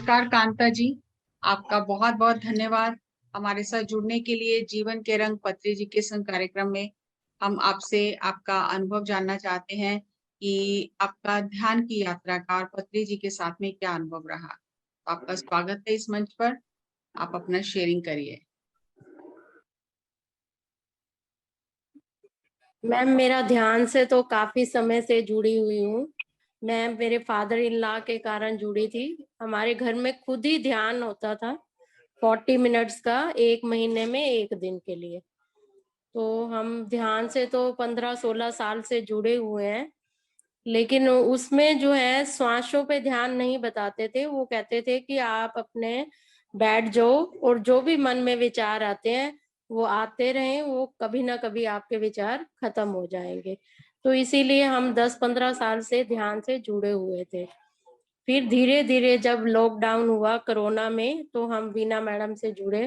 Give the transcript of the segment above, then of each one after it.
नमस्कार कांता जी, आपका बहुत बहुत धन्यवाद हमारे साथ जुड़ने के लिए। जीवन के रंग पत्री जी के संग कार्यक्रम में हम आपसे आपका अनुभव जानना चाहते हैं कि आपका ध्यान की यात्रा का और पत्री जी के साथ में क्या अनुभव रहा। तो आपका स्वागत है इस मंच पर, आप अपना शेयरिंग करिए। मैम, मेरा ध्यान से तो काफी समय से जुड़ी हुई हूँ। मैं मेरे फादर इन लॉ के कारण जुड़ी थी। हमारे घर में खुद ही ध्यान होता था 40 मिनट्स का, 1 महीने में 1 दिन के लिए। तो हम ध्यान से तो 15-16 साल से जुड़े हुए हैं, लेकिन उसमें जो है श्वासों पे ध्यान नहीं बताते थे। वो कहते थे कि आप अपने बैठ जाओ और जो भी मन में विचार आते हैं वो आते रहें, वो कभी ना कभी आपके विचार खत्म हो जाएंगे। तो इसीलिए हम 10-15 साल से ध्यान से जुड़े हुए थे। फिर धीरे धीरे जब लॉकडाउन हुआ कोरोना में, तो हम वीना मैडम से जुड़े।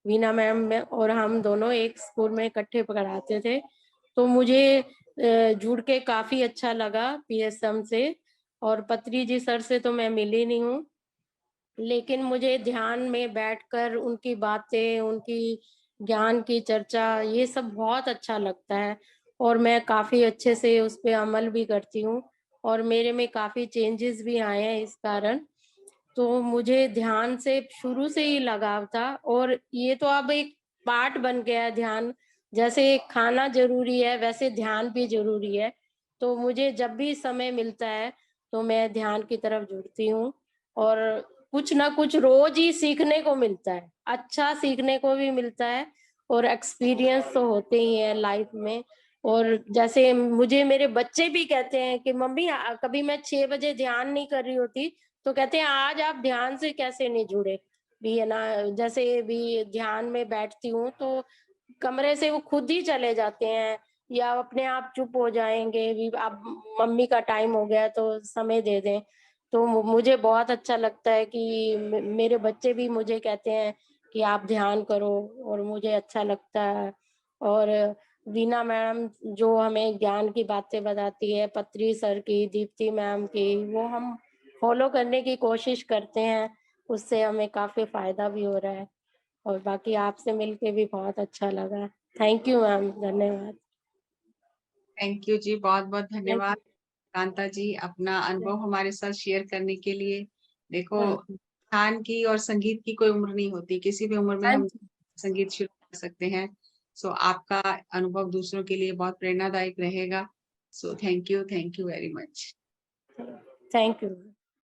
वीना मैम में और हम दोनों एक स्कूल में इकट्ठे पढ़ाते थे। तो मुझे जुड़ के काफी अच्छा लगा पीएसएम से। और पत्री जी सर से तो मैं मिली नहीं हूँ, लेकिन मुझे ध्यान में बैठकर उनकी बातें, उनकी ज्ञान की चर्चा, ये सब बहुत अच्छा लगता है। और मैं काफी अच्छे से उस पे अमल भी करती हूँ और मेरे में काफी चेंजेस भी आए हैं इस कारण। तो मुझे ध्यान से शुरू से ही लगाव था और ये तो अब एक पार्ट बन गया है ध्यान। जैसे खाना जरूरी है वैसे ध्यान भी जरूरी है। तो मुझे जब भी समय मिलता है तो मैं ध्यान की तरफ जुड़ती हूँ। और कुछ ना कुछ रोज ही सीखने को मिलता है, अच्छा सीखने को भी मिलता है। और एक्सपीरियंस तो होते ही है लाइफ में। और जैसे मुझे मेरे बच्चे भी कहते हैं कि मम्मी कभी मैं 6 बजे ध्यान नहीं कर रही होती तो कहते हैं आज आप ध्यान से कैसे नहीं जुड़े भी, है ना। जैसे भी ध्यान में बैठती हूँ तो कमरे से वो खुद ही चले जाते हैं या अपने आप चुप हो जाएंगे भी, आप मम्मी का टाइम हो गया तो समय दे दें। तो मुझे बहुत अच्छा लगता है कि मेरे बच्चे भी मुझे कहते हैं कि आप ध्यान करो और मुझे अच्छा लगता है। और वीना मैम जो हमें ज्ञान की बातें बताती है, पत्री सर की, दीप्ति मैम की, वो हम फॉलो करने की कोशिश करते हैं। उससे हमें काफी फायदा भी हो रहा है। और बाकी आपसे मिलके भी बहुत अच्छा लगा। थैंक यू मैम, धन्यवाद। थैंक यू जी, बहुत बहुत थैंक धन्यवाद कांता जी, अपना यू। अनुभव हमारे साथ शेयर करने के लिए। देखो, हाँ जी। ध्यान की और संगीत की कोई उम्र नहीं होती, किसी भी उम्र में हाँ हम जी। संगीत शुरू कर सकते हैं। सो आपका अनुभव दूसरों के लिए बहुत प्रेरणादायक रहेगा। So thank you very much. Thank you.